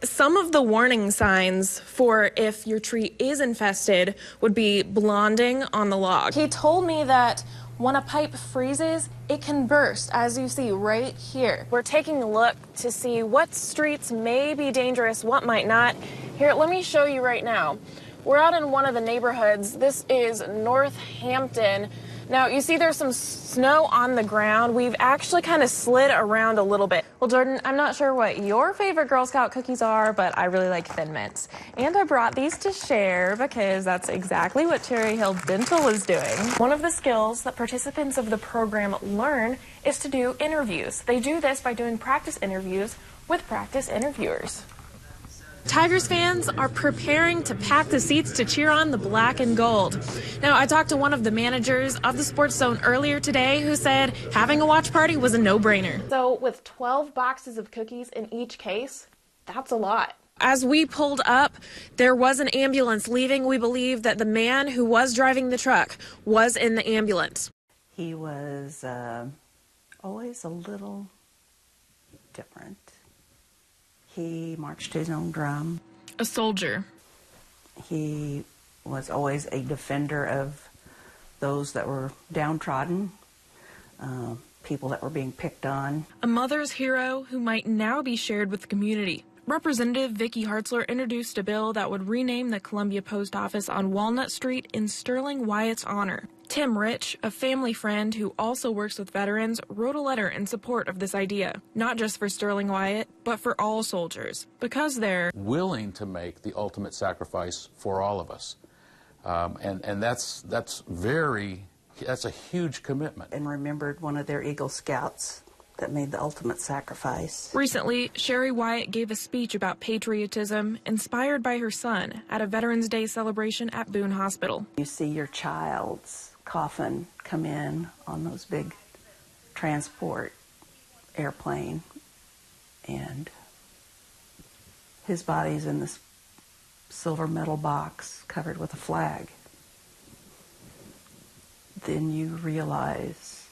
Some of the warning signs for if your tree is infested would be blonding on the log. He told me that when a pipe freezes, it can burst, as you see right here. We're taking a look to see what streets may be dangerous, what might not. Here, let me show you right now. We're out in one of the neighborhoods. This is Northampton. Now, you see there's some snow on the ground. We've actually kind of slid around a little bit. Well, Jordan, I'm not sure what your favorite Girl Scout cookies are, but I really like Thin Mints. And I brought these to share because that's exactly what Cherry Hill Dental is doing. One of the skills that participants of the program learn is to do interviews. They do this by doing practice interviews with practice interviewers. Tigers fans are preparing to pack the seats to cheer on the black and gold. Now, I talked to one of the managers of the Sports Zone earlier today who said having a watch party was a no-brainer. So with 12 boxes of cookies in each case, that's a lot. As we pulled up, there was an ambulance leaving. We believe that the man who was driving the truck was in the ambulance. He was always a little different. He marched to his own drum. A soldier. He was always a defender of those that were downtrodden, people that were being picked on. A mother's hero who might now be shared with the community. Representative Vicky Hartzler introduced a bill that would rename the Columbia Post Office on Walnut Street in Sterling Wyatt's honor. Tim Rich, a family friend who also works with veterans, wrote a letter in support of this idea, not just for Sterling Wyatt, but for all soldiers, because they're willing to make the ultimate sacrifice for all of us. And that's a huge commitment. And remembered one of their Eagle Scouts that made the ultimate sacrifice. Recently, Sherry Wyatt gave a speech about patriotism inspired by her son at a Veterans Day celebration at Boone Hospital. You see your child's coffin come in on those big transport airplane, and his body's in this silver metal box covered with a flag. Then you realize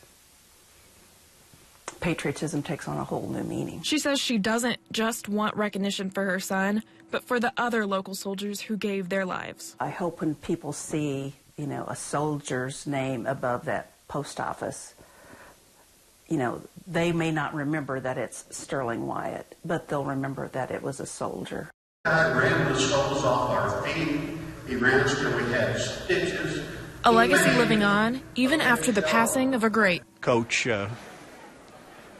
patriotism takes on a whole new meaning. She says she doesn't just want recognition for her son, but for the other local soldiers who gave their lives. I hope when people see, a soldier's name above that post office, they may not remember that it's Sterling Wyatt, but they'll remember that it was a soldier. I ran the soles off our feet. He ran us till we had stitches. A legacy living on, even after the passing of a great. Coach,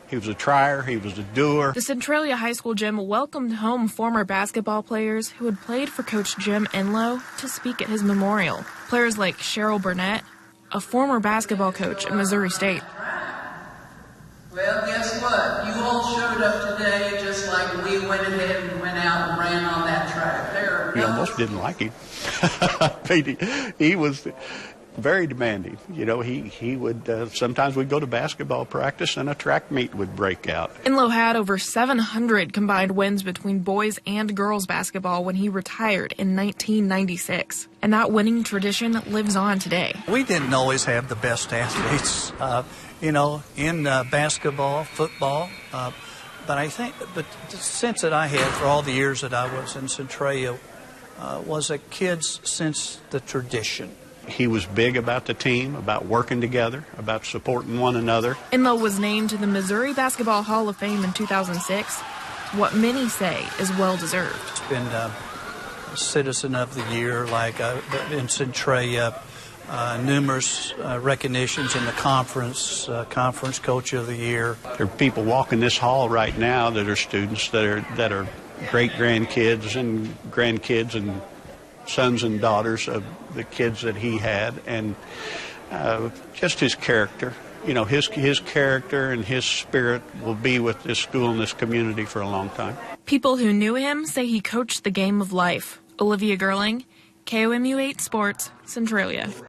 he was a trier, he was a doer. The Centralia High School gym welcomed home former basketball players who had played for Coach Jim Enlow to speak at his memorial. Players like Cheryl Burnett, a former basketball coach at Missouri State. Well, guess what? You all showed up today just like we went ahead and went out and ran on that track. We almost didn't like him. He was very demanding. He would, sometimes we'd go to basketball practice and a track meet would break out. Enlow had over 700 combined wins between boys and girls basketball when he retired in 1996. And that winning tradition lives on today. We didn't always have the best athletes, in basketball, football. But the sense that I had for all the years that I was in Centralia was a kid's sense of the tradition. He was big about the team, about working together, about supporting one another. Enlow was named to the Missouri Basketball Hall of Fame in 2006. What many say is well-deserved. It's been Citizen of the Year, like in Centralia, numerous recognitions in the conference Coach of the Year. There are people walking this hall right now that are students that are great-grandkids and grandkids and sons and daughters of the kids that he had, and just his character. His character and his spirit will be with this school and this community for a long time. People who knew him say he coached the game of life. Olivia Gerling, KOMU 8 Sports, Centralia.